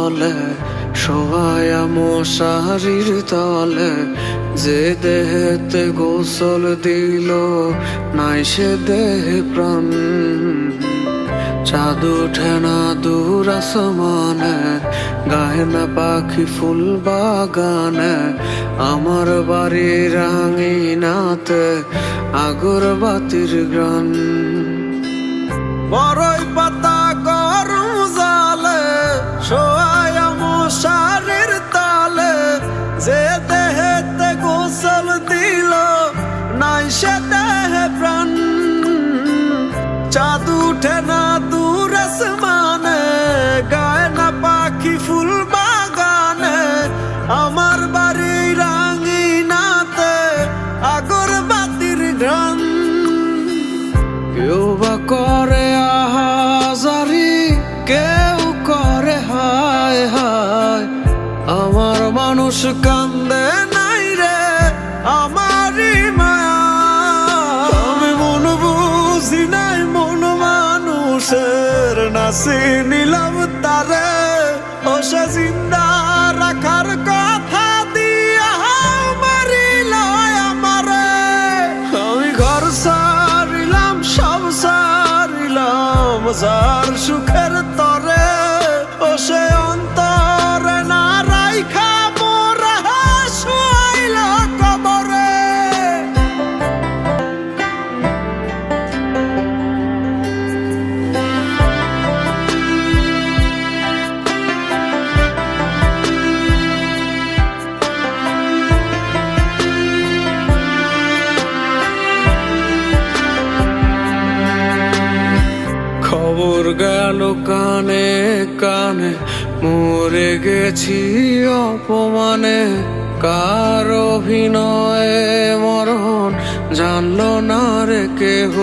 তলে শোয়া মশারির তলে, যে দেহেতে গোসল দিল নাই সে দেহে প্রাণ। চাঁদ ওঠে না দূর আসমানে, গায়ে না পাখি ফুল বাগানে, আমার বাড়ির আঙিনাতে আগরবাতির গান। বড়ই পাতা গরম জালে শোয়া মশারির তলে, যে দেহেতে গোসল দিল নাই সে দেহে প্রাণ। চাঁদ উঠে না দূর আসমানে, গায়ে না পাখি ফুল বাগানে, আমার বাড়ির আঙিনাতে আগরবাতির গান। কেউ বা করে আহাজারি, কেউ করে হায় হায়, আমার মানুষ কান্দে নাই রে আমারই মায়া। আমি মন বুঝি নাই মন মানুষের, নাসি নিলাম তারে ও সে জিন্দা রাখার কথা দিয়া মারিল আমারে। আমি ঘর সারিলাম সব সারিলাম যার সুখের তরে, ও সে অন্তরে না রাইখা মোরা শুয়াইল কবরে। খবর গেল কানে কানে, মরে গেছি অপমানে, কার অভিনয়ে মরণ জানলো না রে কেহ।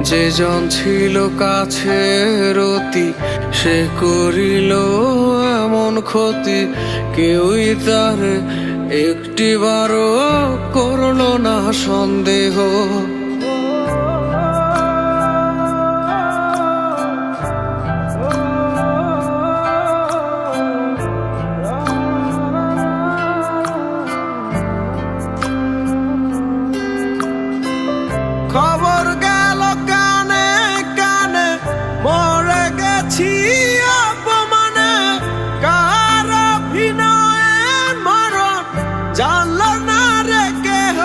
যে জন ছিল কাছের অতি, সে করিল এমন ক্ষতি, কেউই তার একটিবারও করলো না সন্দেহ। খবর গেল কানে কানে, মরে গেছি অপমানে, কার অভিনয়ে মরণ জানলো না রে কেহ।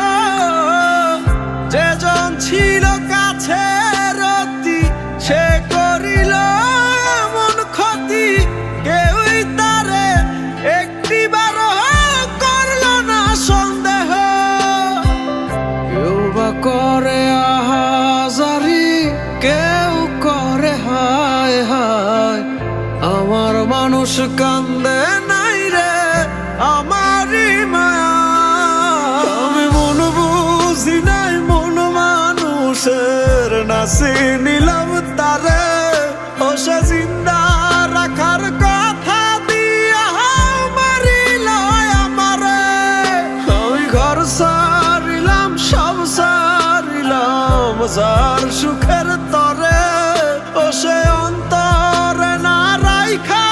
যে জন ছিল কাছের অতি, সে করিল এমন ক্ষতি, কেউই তারে একটিবারও করলো না সন্দেহ। কেউ বা করে আহাজারি, কেউ করে হায় হায়, আমার মানুষ কান্দে নাই রে আমারই মায়া। আমি মন বুঝি নাই মন মানুষের, নাসি নিলাম তারে ও সে জিন্দা রাখার কথা দিয়া মারিল আমারে। আমি ঘর সারিলাম সব সারিলাম যার সুখের তরে, ও সে অন্তরে না রাইখা